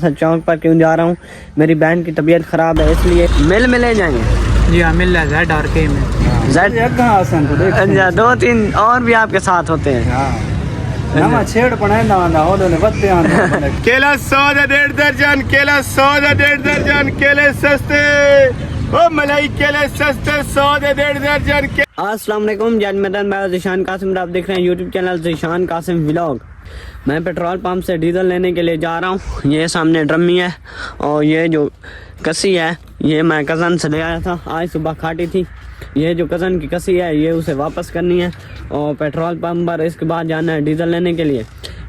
चौक पर क्यों जा रहा हूँ, मेरी बहन की तबीयत ख़राब है इसलिए मिले जाएंगे। जी हाँ, मिल रहा है जेड और के में। अच्छा, 2-3 और भी आपके साथ होते हैं। छेड़ पड़े केला 100 का 1.5 दर्जन, केला 100 का 1.5 दर्जन, केले सस्ते, ओ मलाई केले सस्ते 100 का 1.5 दर्जन। अस्सलाम वालेकुम, मैं ज़ीशान कासिम, आप देख रहे हैं YouTube channel Zeeshan Qasim vlog. मैं पेट्रोल पंप से डीजल लेने के लिए जा रहा हूँ। ये सामने ड्रमी है और ये जो कसी है ये मैं कज़न से ले आया था, आज सुबह खाटी थी। ये जो कज़न की कसी है ये उसे वापस करनी है और पेट्रोल पंप पर इसके बाद जाना है डीजल लेने के लिए।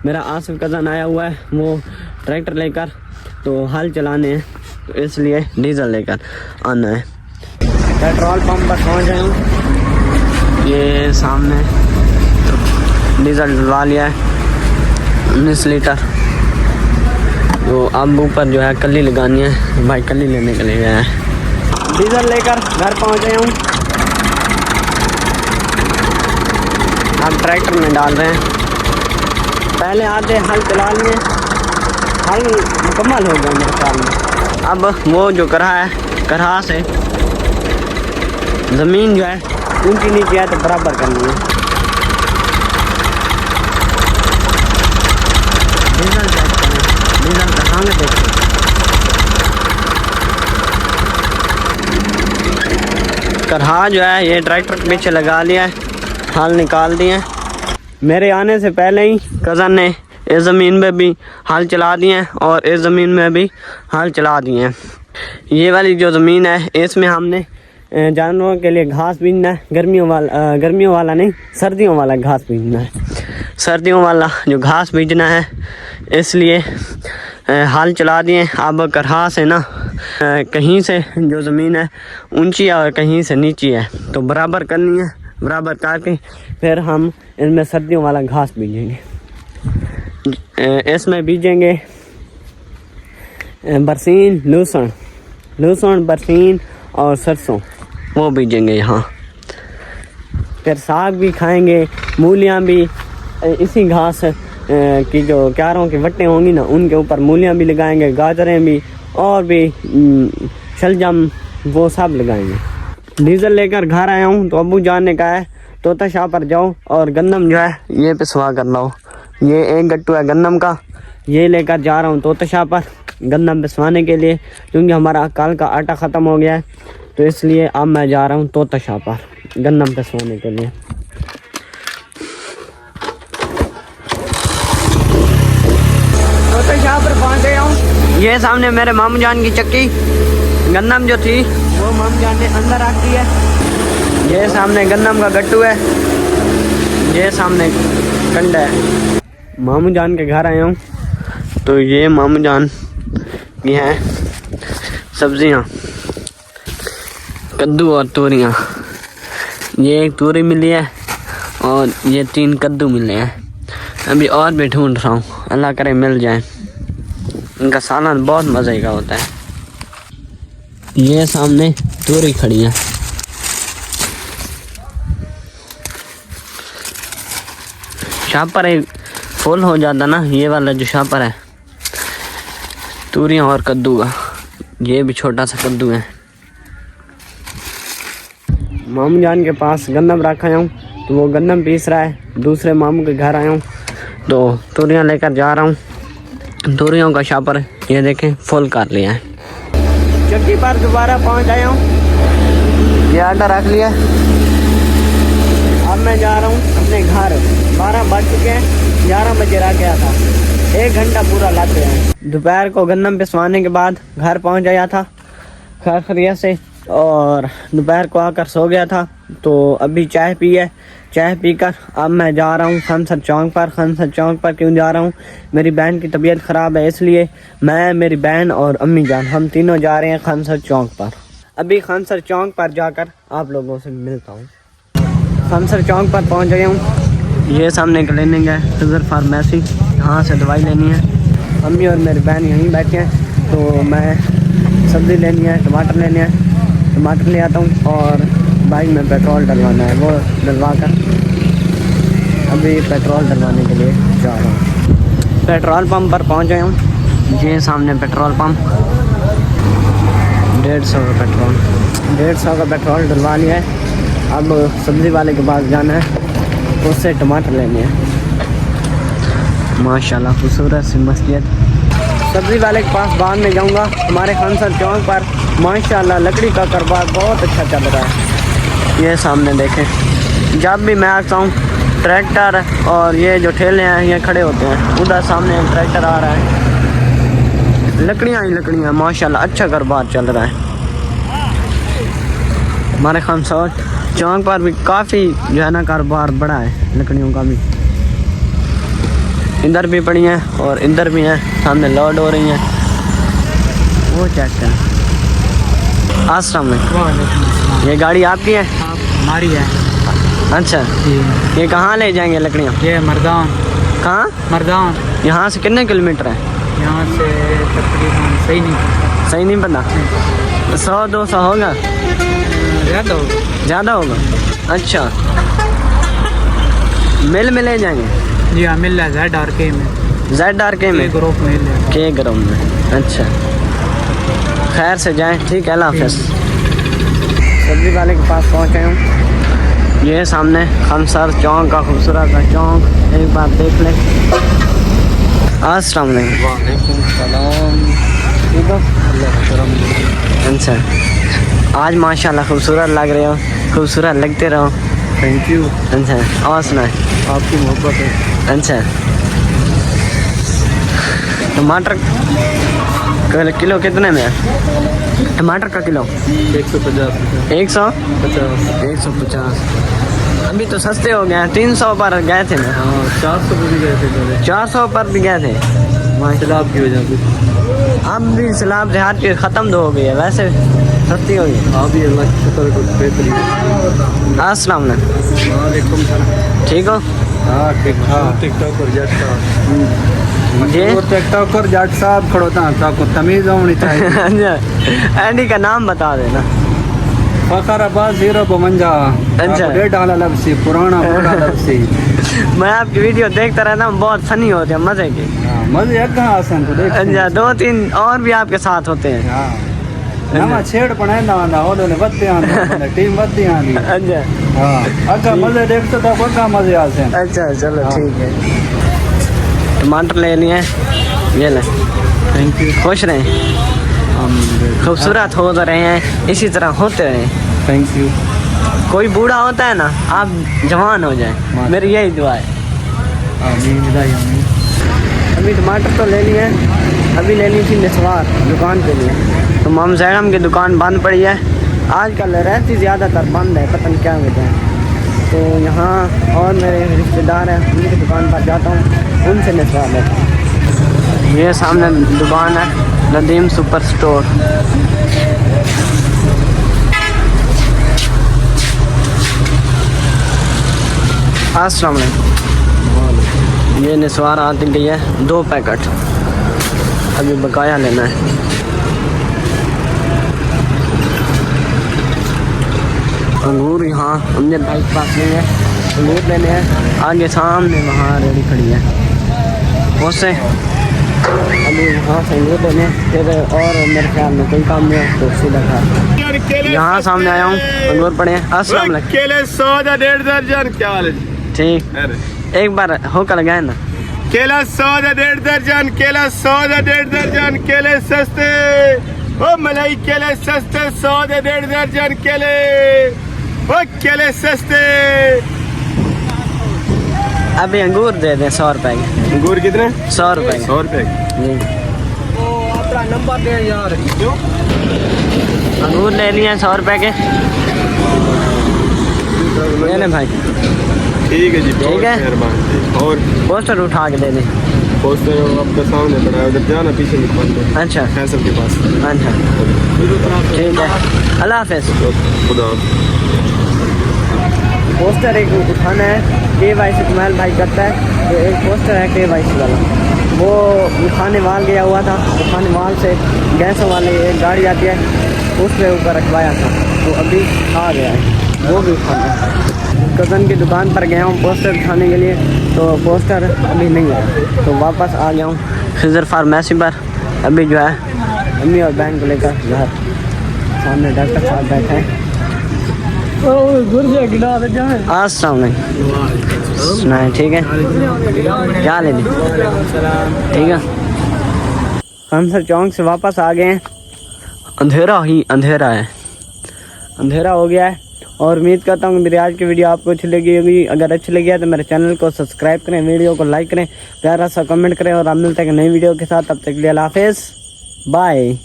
मेरा आसिफ कज़न आया हुआ है, वो ट्रैक्टर लेकर तो हल चलाने हैं, तो इसलिए डीजल लेकर आना है। पेट्रोल पंप पर पहुँच गए हूँ, ये सामने डीजल डलवा लिया है 19 लीटर। तो अब ऊपर जो है कल्ली लगानी है, भाई कल्ली लेने के लिए गया है। डीजल लेकर घर पहुँच गए हूँ, अब ट्रैक्टर में डाल रहे हैं। पहले आधे हल चला लिए, हल मुकम्मल हो गया मेरे ख्याल में। अब वो जो करहा है, करहा से ज़मीन जो है ऊंची नीचे है तो बराबर करनी है। डीजल चेक करें, डीजल कहाँ में देखते हैं। करहा जो है ये ट्रैक्टर के पीछे लगा लिया है, हाल निकाल दिए। मेरे आने से पहले ही कज़न ने इस ज़मीन में भी हाल चला दिए हैं और इस ज़मीन में भी हाल चला दिए हैं। ये वाली जो ज़मीन है इसमें हमने जानवरों के लिए घास बीजना है, गर्मियों वाला नहीं, सर्दियों वाला घास बीजना है। सर्दियों वाला जो घास बीजना है इसलिए हाल चला दिए। अब करहा से ना कहीं से जो ज़मीन है ऊंची है और कहीं से नीची है तो बराबर करनी है, बराबर करके फिर हम इनमें सर्दियों वाला घास बीजेंगे। इसमें बीजेंगे बरसीन, लहसुन बरसीन और सरसों, वो बीजेंगे यहाँ। फिर साग भी खाएंगे, मूलियाँ भी इसी घास की जो क्यारों की वट्टें होंगी ना उनके ऊपर मूलियाँ भी लगाएंगे, गाजरें भी और भी शलजम वो सब लगाएंगे। डीजल लेकर घर आया हूँ तो अब्बू जान ने कहा है तोता शाह पर जाओ और गंदम जो है ये पिसवा कर लाओ। ये एक गट्टू है गंदम का, ये लेकर जा रहा हूँ तोता शाह पर गंदम पिसवाने के लिए, क्योंकि हमारा कल का आटा ख़त्म हो गया है तो इसलिए अब मैं जा रहा हूँ तोता शाह पर गंदम पिसवाने के लिए। तोता शाह पर पहुँच गया हूँ। ये सामने मेरे मामू जान की चक्की, गंदम जो थी वो मामू जान ने अंदर रख दी है। ये सामने गंदम का गट्टू है, ये सामने कंडा है। मामू जान के घर आया हूँ तो ये मामू जान की हैं सब्जियाँ, कद्दू और तोरियाँ। ये एक तोरी मिली है और ये 3 कद्दू मिले हैं। अभी और भी ढूंढ रहा हूँ, अल्लाह करे मिल जाए। इनका सालन बहुत मज़े का होता है। ये सामने तोरी खड़ी है। शापर एक फुल हो जाता ना, ये वाला जो शापर है तूरियाँ और कद्दू का, ये भी छोटा सा कद्दू है। मामू जान के पास गंदम रखा हूँ तो वो गंदम पीस रहा है। दूसरे मामू के घर आया हूँ तो तूरियाँ लेकर जा रहा हूँ। तूरियों का शापर ये देखें फुल कर लिया है। चक्की पर दोबारा पहुँच आया हूँ, ये आटा रख लिया। अब मैं जा रहा हूँ अपने घर। 12 बज चुके हैं, 11 बजे रह गया था, 1 घंटा पूरा लाते हैं। दोपहर को गंदम पिसवाने के बाद घर पहुँच गया था खैर खैरियत से, और दोपहर को आकर सो गया था। तो अभी चाय पी है, चाय पीकर अब मैं जा रहा हूँ खनसर चौक पर। खनसर चौक पर क्यों जा रहा हूँ, मेरी बहन की तबीयत ख़राब है इसलिए मैं, मेरी बहन और अम्मी जान हम तीनों जा रहे हैं खनसर चौक पर। अभी खनसर चौक पर जाकर आप लोगों से मिलता हूँ। खनसर चौक पर पहुँच गया हूँ। ये सामने क्लिनिक है फिजर फार्मेसी, यहाँ से दवाई लेनी है। अम्मी और मेरी बहन यहीं बैठे हैं तो मैं सब्ज़ी लेनी है, टमाटर लेने हैं, टमाटर ले आता हूँ और बाइक में पेट्रोल डलवाना है, वो डलवा कर अभी पेट्रोल डलवाने के लिए जा रहा हूँ। पेट्रोल पंप पर पहुँच गया हूँ। ये सामने पेट्रोल पंप 150 का पेट्रोल 150 का पेट्रोल डलवा लिया है। अब सब्ज़ी वाले के पास जाना है, उससे टमाटर लेने हैं। माशाल्लाह खूबसूरत सी मस्जिद। सब्ज़ी वाले के पास बाद में जाऊंगा। हमारे खानसर चौक पर माशाल्लाह लकड़ी का कारोबार बहुत अच्छा चल रहा है। ये सामने देखें, जब भी मैं आता हूँ ट्रैक्टर और ये जो ठेले हैं ये खड़े होते हैं। उधर सामने एक ट्रैक्टर आ रहा है, लकड़ियाँ ही लकड़ियाँ। माशाल्लाह अच्छा कारोबार चल रहा है। हमारे खानसर चौक पर भी काफ़ी जो है ना कारोबार बड़ा है लकड़ियों का भी। इधर भी पड़ी हैं और इधर भी हैं, सामने लोड हो रही हैं। वो चेक कर। अस्सलाम वालेकुम। ये गाड़ी आपकी है? हमारी है। अच्छा, ये कहाँ ले जाएंगे लकड़ियाँ? ये मर्दान। कहाँ? मर्दान। यहाँ से कितने किलोमीटर है? यहाँ से तकरीबन सही नहीं पता 100-200 होगा? ज़्यादा होगा। अच्छा, मिल में ले जाएंगे? जी हाँ, मिल रहा है ZRK में। ZRK में? ग्रुप में। के ग्रुप में। अच्छा, खैर से जाएं। ठीक है, अल्लाह हाफ़िज़। सब्ज़ी वाले के पास पहुँचे हूँ। ये सामने खानसर चौक का खूबसूरत सा चौक, एक बार देख लें। अस्सलाम वालेकुम। ठीक हो? अच्छा, आज माशाल्लाह खूबसूरत लग रहे हो, खूबसूरत लगते रहो। Thank you. अच्छा, और सुनाए? आपकी मोहब्बत है। अच्छा, टमाटर किलो कितने में है? टमाटर का किलो 150। 150। अभी तो सस्ते हो गए हैं। 300 पर गए थे ना? हाँ, 400 पर भी गए थे। 400 पर भी गए थे। सैलाब की वजह से। अब भी सैलाब देहात की ख़त्म तो हो गई है, वैसे सस्ती हो गई। हाँ भी अल्लाह की शुक्र कुछ बेहतरीन। अस्सलाम वालेकुम। ठीक हो? हाँ ठीक। हाँ टिकटॉक और जट साहब। जी टिकटॉक और जट साहब खड़ोता है, आपको तमीज़ होनी चाहिए। एंडी का नाम बता देना। फखराबाद 052। अच्छा। डेढ़ डाला लपसी पुराना लपसी। मैं आपकी वीडियो देखता रहता हूँ, बहुत फनी होते हैं, मज़े के। मजे है कहाँ आसन को देख। अच्छा, 2-3 और भी आपके साथ होते हैं। हाँ ना छेड़ पड़े ना ना हो ने बत्ती आंदी टीम बत्ती आंदी। अच्छा हाँ अगर मजे देखते तो पक्का मजे आते हैं। अच्छा, चलो ठीक है। टमाटर ले लिए, ये ले। Thank you. खुश रहें, खूबसूरत हो तो रहे हैं, इसी तरह होते रहें। Thank you. कोई बूढ़ा होता है ना, आप जवान हो जाए, मेरी यही दुआ है। अभी टमाटर तो ले लिए, अभी लेनी थी निस्वार दुकान के लिए, तो मोम जैनम की दुकान बंद पड़ी है। आजकल रहती ज़्यादातर बंद है, पता नहीं क्या वजह है। तो यहाँ और मेरे रिश्तेदार हैं, उनकी दुकान पर जाता हूँ, उनसे निस्वार लेता हूँ। ये सामने दुकान है, नदीम सुपर स्टोर। अस्सलाम वालेकुम। ये निस्वार आती गई है 2 पैकेट, अभी बकाया लेना है। अंगूर यहाँ अमजद भाई के पास नहीं है, अंगूर लेने हैं। आगे सामने वहाँ रेडी खड़ी है, उससे अभी वहाँ से अंगूर लेने, फिर और मेरे ख्याल में कोई काम नहीं है तो सीधा घर। यहाँ सामने आया हूँ, अंगूर पड़े हैं। अस्सलाम वालेकुम। केले 100 1.5 दर्जन। क्या हाल है? ठीक, एक बार होकर गए ना। केला 100 1.5 दर्जन। केला 100 1.5 दर्जन। केले सस्ते, ओ मलाई केले सस्ते 100 1.5 दर्जन। केले, ओ केले सस्ते। अभी अंगूर दे दें 100 रुपए के। अंगूर कितने? 100 रुपए 100 रुपए। जी। अपना नंबर दे यार। क्यों? अंगूर ले लिए 100 रुपए के, ले लें भाई। ठीक है जी, ठीक है। मेहरबानी। और पोस्टर उठा के दे दें। पोस्टर आपका सामने पड़ा है, उधर जाना पीछे दुकान पे। अच्छा फैसल के पास। अच्छा, ठीक है, अल्लाह हाफिज़। खुदा। पोस्टर एक उठाना है, KYC कमाल भाई करता है, तो एक पोस्टर है KYC वाला, वो उठाने वाल गया हुआ था। उठाने वाल से गैसों वाली एक गाड़ी आती है, उसके ऊपर रखवाया था, तो अभी आ गया है, वो भी उठाना है। कज़न की दुकान पर गया हूँ पोस्टर उठाने के लिए, तो पोस्टर अभी नहीं आया, तो वापस आ गया हूँ खिज़र फार्मेसी पर। अभी जो है अम्मी और बहन को लेकर घर सामने डॉक्टर साहब बैठे हैं। आज सामने सुनाए, ठीक है, क्या ले ली, ठीक है। कंसर चौक से वापस आ गए हैं, अंधेरा ही अंधेरा है, अंधेरा हो गया है। और उम्मीद करता हूँ मेरी आज की वीडियो आपको अच्छी लगी होगी। अगर अच्छी लगी है तो मेरे चैनल को सब्सक्राइब करें, वीडियो को लाइक करें, प्यारा सा कमेंट करें और आप मिलते हैं नई वीडियो के साथ। तब तक के लिए अल्लाह हाफिज़, बाय।